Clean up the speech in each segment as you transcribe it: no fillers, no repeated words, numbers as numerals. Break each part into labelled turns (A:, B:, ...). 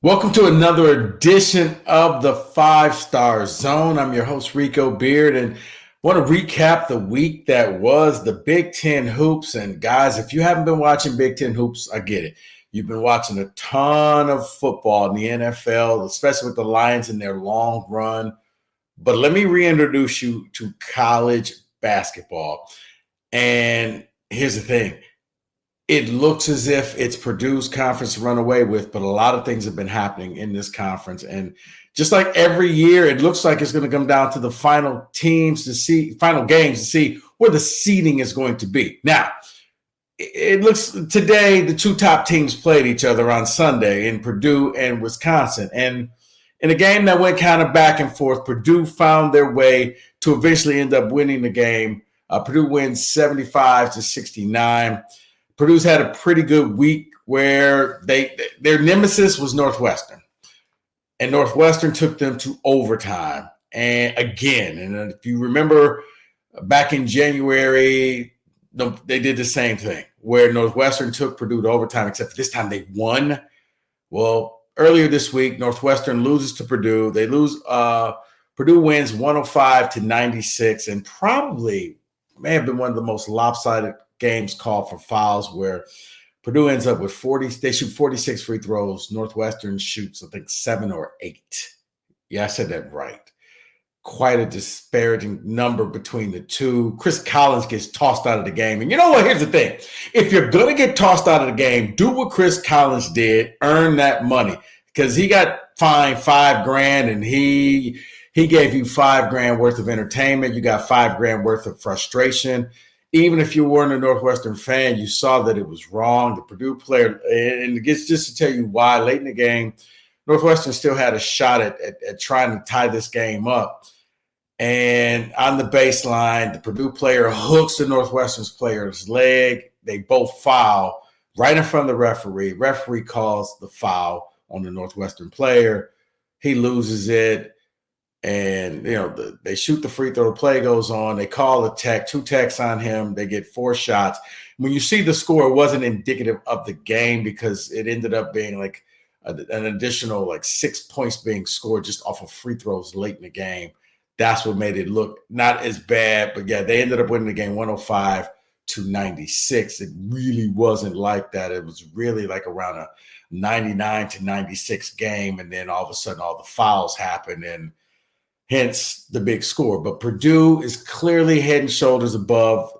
A: Welcome to another edition of the Five Star Zone. I'm your host, Rico Beard, and want to recap the week that was the Big Ten hoops. And guys, if you haven't been watching Big Ten hoops, I get it. You've been watching a ton of football in the NFL, especially with the Lions in their long run. But let me reintroduce you to college basketball. And here's the thing. It looks as if it's Purdue's conference to run away with, but a lot of things have been happening in this conference. And just like every year, it looks like it's going to come down to the final games to see where the seeding is going to be. Now, it looks today the two top teams played each other on Sunday in Purdue and Wisconsin. And in a game that went kind of back and forth, Purdue found their way to eventually end up winning the game. Purdue wins 75-69. Purdue's had a pretty good week where their nemesis was Northwestern, and Northwestern took them to overtime. And again, and if you remember back in January, they did the same thing where Northwestern took Purdue to overtime, except for this time they won. Well, earlier this week, Northwestern loses to Purdue. They lose. Purdue wins 105-96, and probably may have been one of the most lopsided games called for fouls, where Purdue ends up with 40. They shoot 46 free throws. Northwestern shoots, I think, 7 or 8. Yeah, I said that right. Quite a disparaging number between the two. Chris Collins gets tossed out of the game. And you know what? Here's the thing. If you're going to get tossed out of the game, do what Chris Collins did. Earn that money. Because he got fined $5,000 and he gave you $5,000 worth of entertainment. You got $5,000 worth of frustration. Even if you weren't a Northwestern fan, you saw that it was wrong. The Purdue player, and it gets just to tell you why, late in the game, Northwestern still had a shot at trying to tie this game up. And on the baseline, the Purdue player hooks the Northwestern's player's leg. They both foul right in front of the referee. Referee calls the foul on the Northwestern player. He loses it. And, they shoot the free throw, the play goes on. They call a tech, 2 techs on him. They get 4 shots. When you see the score, it wasn't indicative of the game because it ended up being like an additional 6 points being scored just off of free throws late in the game. That's what made it look not as bad. But, yeah, they ended up winning the game 105-96. It really wasn't like that. It was really like around a 99-96 game. And then all of a sudden all the fouls happened and hence the big score. But Purdue is clearly head and shoulders above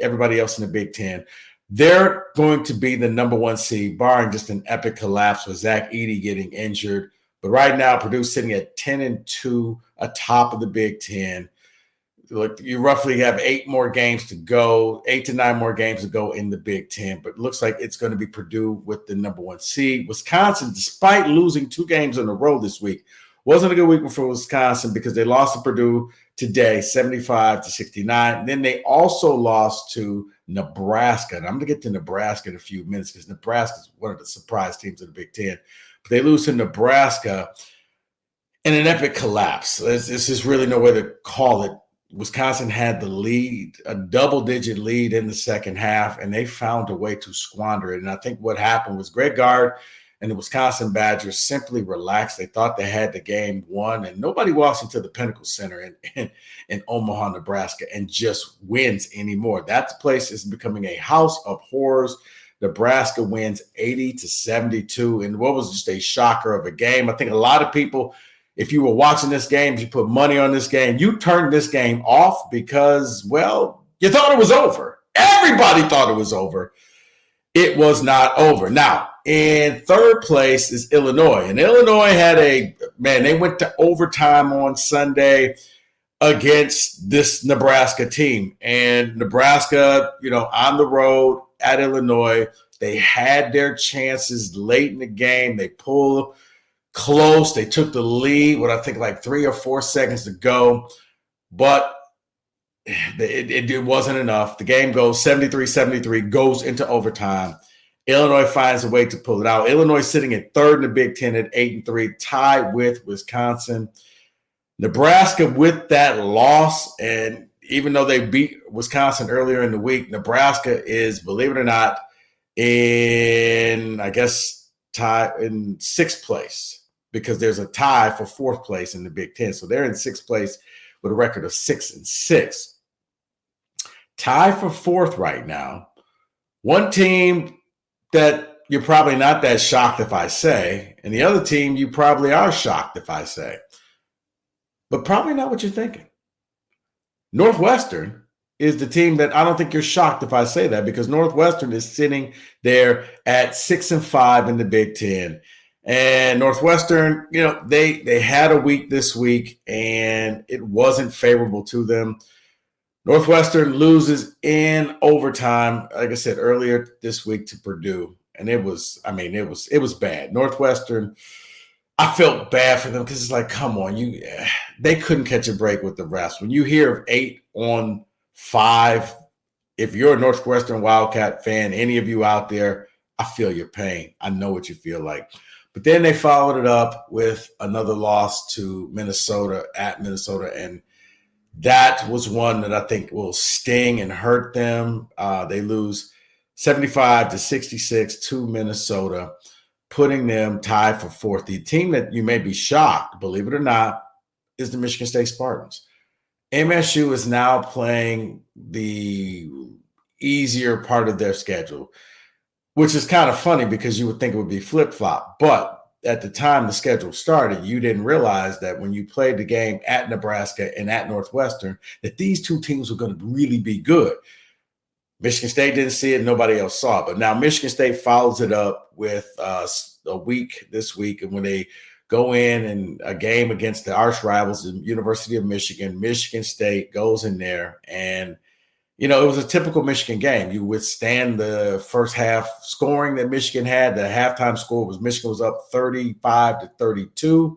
A: everybody else in the Big Ten. They're going to be the number 1 seed, barring just an epic collapse with Zach Edey getting injured. But right now, Purdue's sitting at 10-2 atop of the Big Ten. Look, you roughly have 8 more games to go, 8 to 9 more games to go in the Big Ten. But it looks like it's going to be Purdue with the number 1 seed. Wisconsin, despite losing 2 games in a row this week, wasn't a good week for Wisconsin because they lost to Purdue today, 75-69. Then they also lost to Nebraska. And I'm going to get to Nebraska in a few minutes because Nebraska is one of the surprise teams in the Big Ten. But they lose to Nebraska in an epic collapse. There's just really no way to call it. Wisconsin had the lead, a double-digit lead in the second half, and they found a way to squander it. And I think what happened was Greg Gard and the Wisconsin Badgers simply relaxed. They thought they had the game won, and nobody walks into the Pinnacle Center in Omaha, Nebraska, and just wins anymore. That place is becoming a house of horrors. Nebraska wins 80-72, and what was just a shocker of a game. I think a lot of people, if you were watching this game, if you put money on this game, you turned this game off because, well, you thought it was over. Everybody thought it was over. It was not over. Now, in third place is Illinois. And Illinois they went to overtime on Sunday against this Nebraska team. And Nebraska, on the road at Illinois, they had their chances late in the game. They pulled close. They took the lead with, I think, 3 or 4 seconds to go. But it wasn't enough. The game goes 73-73, goes into overtime. Illinois finds a way to pull it out. Illinois sitting at third in the Big Ten at 8-3, tied with Wisconsin. Nebraska with that loss, and even though they beat Wisconsin earlier in the week, Nebraska is, believe it or not, in, I guess, tie in sixth place because there's a tie for fourth place in the Big Ten. So they're in sixth place with a record of 6-6. Tie for fourth right now. One team that you're probably not that shocked if I say, and the other team you probably are shocked if I say, but probably not what you're thinking. Northwestern is the team that I don't think you're shocked if I say that, because Northwestern is sitting there at 6-5 in the Big Ten. And Northwestern, they had a week this week and it wasn't favorable to them. Northwestern loses in overtime, like I said earlier this week, to Purdue. And it was bad. Northwestern, I felt bad for them because it's like, come on, they couldn't catch a break with the refs. When you hear of 8-5, if you're a Northwestern Wildcat fan, any of you out there, I feel your pain. I know what you feel like. But then they followed it up with another loss to Minnesota at Minnesota, and that was one that I think will sting and hurt them. They lose 75-66 to Minnesota, putting them tied for fourth. The team that you may be shocked, believe it or not, is the Michigan State Spartans. MSU is now playing the easier part of their schedule, which is kind of funny because you would think it would be flip-flop. But at the time the schedule started, you didn't realize that when you played the game at Nebraska and at Northwestern, that these two teams were going to really be good. Michigan State didn't see it. Nobody else saw it. But now Michigan State follows it up with a week this week. And when they go in a game against the arch rivals, the University of Michigan, Michigan State goes in there. And, it was a typical Michigan game. You withstand the first half scoring that Michigan had. The halftime score was Michigan was up 35-32.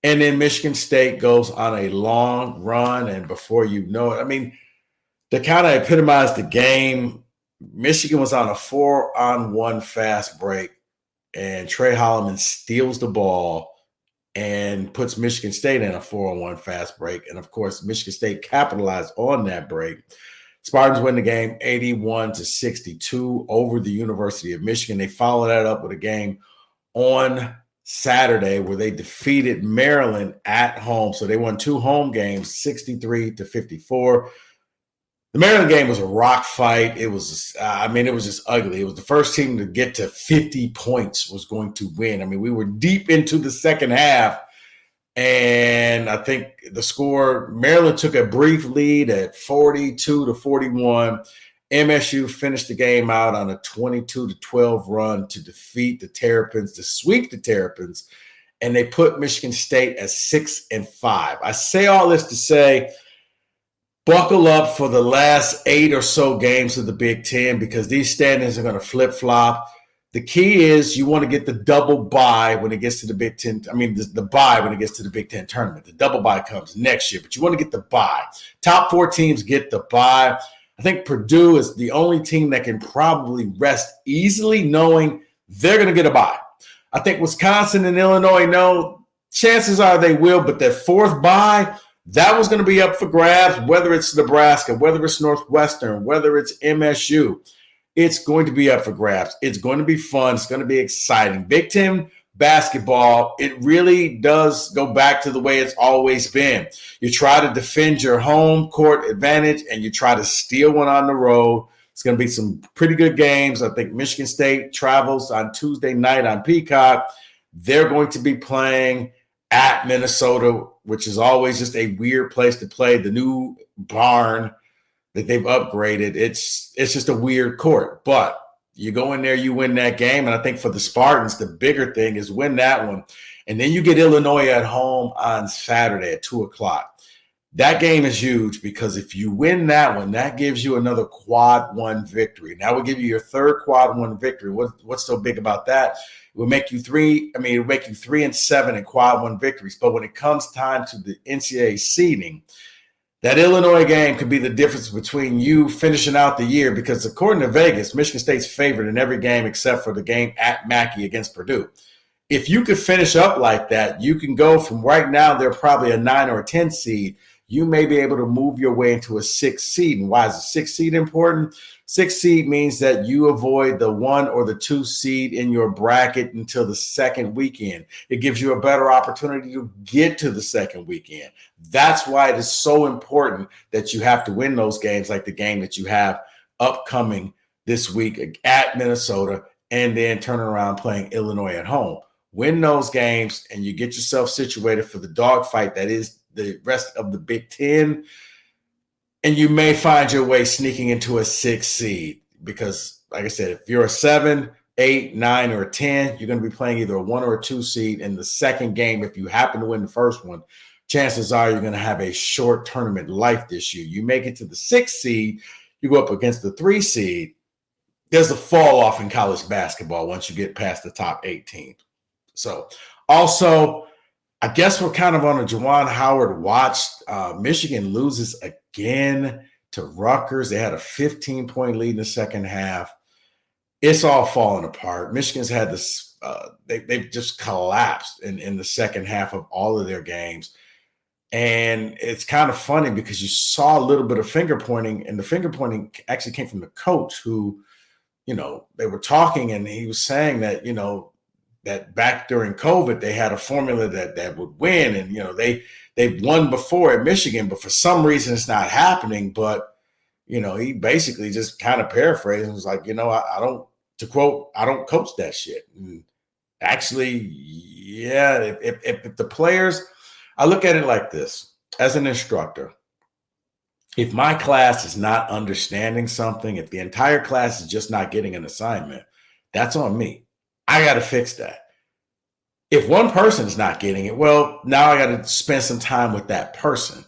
A: And then Michigan State goes on a long run. And before you know it, to kind of epitomize the game, Michigan was on a 4-on-1 fast break, and Trey Holloman steals the ball and puts Michigan State in a 4-on-1 fast break. And, of course, Michigan State capitalized on that break. Spartans win the game 81-62 over the University of Michigan. They followed that up with a game on Saturday where they defeated Maryland at home. So they won two home games, 63-54. The Maryland game was a rock fight. It was, it was just ugly. It was the first team to get to 50 points was going to win. We were deep into the second half, and I think the score, Maryland took a brief lead at 42-41. MSU finished the game out on a 22-12 run to defeat the Terrapins, to sweep the Terrapins, and they put Michigan State at 6-5. I say all this to say, buckle up for the last 8 or so games of the Big Ten, because these standings are going to flip-flop. The key is you want to get the double bye when it gets to the Big Ten. The bye when it gets to the Big Ten tournament. The double bye comes next year, but you want to get the bye. Top 4 teams get the bye. I think Purdue is the only team that can probably rest easily knowing they're going to get a bye. I think Wisconsin and Illinois know. Chances are they will, but that fourth bye, that was going to be up for grabs, whether it's Nebraska, whether it's Northwestern, whether it's MSU. It's going to be up for grabs. It's going to be fun. It's going to be exciting. Big Ten basketball, it really does go back to the way it's always been. You try to defend your home court advantage, and you try to steal one on the road. It's going to be some pretty good games. I think Michigan State travels on Tuesday night on Peacock. They're going to be playing at Minnesota, which is always just a weird place to play. The new barn that they've upgraded, it's just a weird court. But you go in there, you win that game. And I think for the Spartans, the bigger thing is win that one. And then you get Illinois at home on Saturday at 2:00. That game is huge, because if you win that one, that gives you another quad 1 victory. That will give you your third quad 1 victory. What's so big about that? It will make you 3-7 in quad 1 victories. But when it comes time to the NCAA seeding, that Illinois game could be the difference between you finishing out the year, because according to Vegas, Michigan State's favored in every game except for the game at Mackey against Purdue. If you could finish up like that, you can go from right now, they're probably a 9 or a 10 seed. you may be able to move your way into a 6th seed. And why is a 6th seed important? 6th seed means that you avoid the 1 or the 2 seed in your bracket until the second weekend. It gives you a better opportunity to get to the second weekend. That's why it is so important that you have to win those games, like the game that you have upcoming this week at Minnesota, and then turn around playing Illinois at home. Win those games, and you get yourself situated for the dogfight that is the rest of the Big Ten. And you may find your way sneaking into a 6th seed because, like I said, if you're a 7, 8, 9, or 10, you're going to be playing either a 1 or a 2 seed in the second game. If you happen to win the first one, chances are you're going to have a short tournament life this year. You make it to the 6th seed, you go up against the 3 seed. There's a fall off in college basketball once you get past the top 8 teams. So also, I guess we're kind of on a Juwan Howard watch. Michigan loses again to Rutgers. They had a 15-point lead in the second half. It's all falling apart. Michigan's had this, they've just collapsed in the second half of all of their games. And it's kind of funny because you saw a little bit of finger pointing, and the finger pointing actually came from the coach who, they were talking, and he was saying that, that back during COVID, they had a formula that would win. And, they've won before at Michigan, but for some reason it's not happening. But, he basically just kind of paraphrased and was like, I don't coach that shit. And actually, yeah, if the players, I look at it like this as an instructor. If my class is not understanding something, if the entire class is just not getting an assignment, that's on me. I got to fix that. If one person is not getting it, well, now I got to spend some time with that person.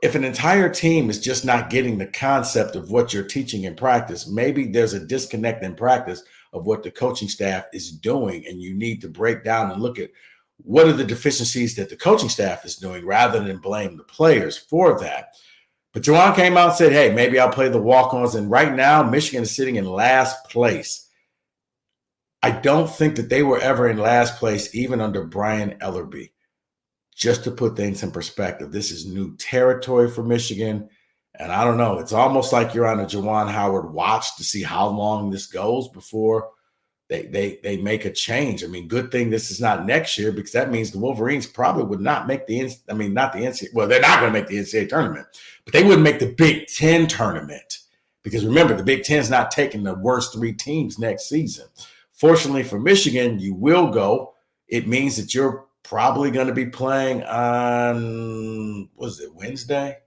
A: If an entire team is just not getting the concept of what you're teaching in practice, maybe there's a disconnect in practice of what the coaching staff is doing, and you need to break down and look at what are the deficiencies that the coaching staff is doing rather than blame the players for that. But Juwan came out and said, hey, maybe I'll play the walk-ons. And right now, Michigan is sitting in last place. I don't think that they were ever in last place, even under Brian Ellerby. Just to put things in perspective, this is new territory for Michigan. And I don't know, it's almost like you're on a Juwan Howard watch to see how long this goes before they make a change. I mean, good thing this is not next year, because that means the Wolverines probably would not make not the NCAA. Well, they're not going to make the NCAA tournament, but they wouldn't make the Big Ten tournament, because remember, the Big Ten is not taking the worst 3 teams next season. Fortunately for Michigan, you will go. It means that you're probably going to be playing on, Wednesday?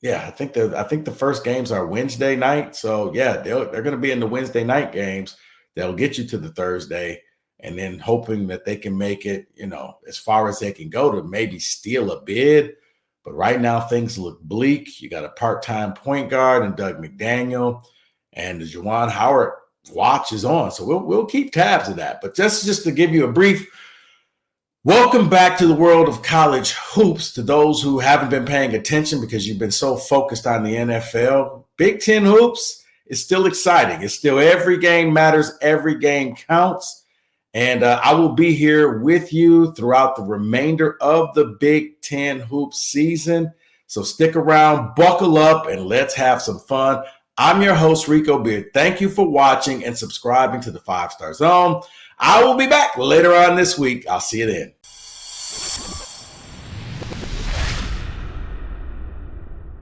A: Yeah, I think the first games are Wednesday night. So yeah, they're going to be in the Wednesday night games. They'll get you to the Thursday, and then hoping that they can make it, as far as they can go to maybe steal a bid. But right now things look bleak. You got a part-time point guard and Doug McDaniel, and the Juwan Howard watch is on. So we'll keep tabs of that. But just to give you a brief welcome back to the world of college hoops, to those who haven't been paying attention because you've been so focused on the NFL. Big Ten hoops is still exciting. It's still, every game matters. Every game counts. And I will be here with you throughout the remainder of the Big Ten hoops season. So stick around, buckle up, and let's have some fun. I'm your host, Rico Beard. Thank you for watching and subscribing to the 5 Star Zone. I will be back later on this week. I'll see you then.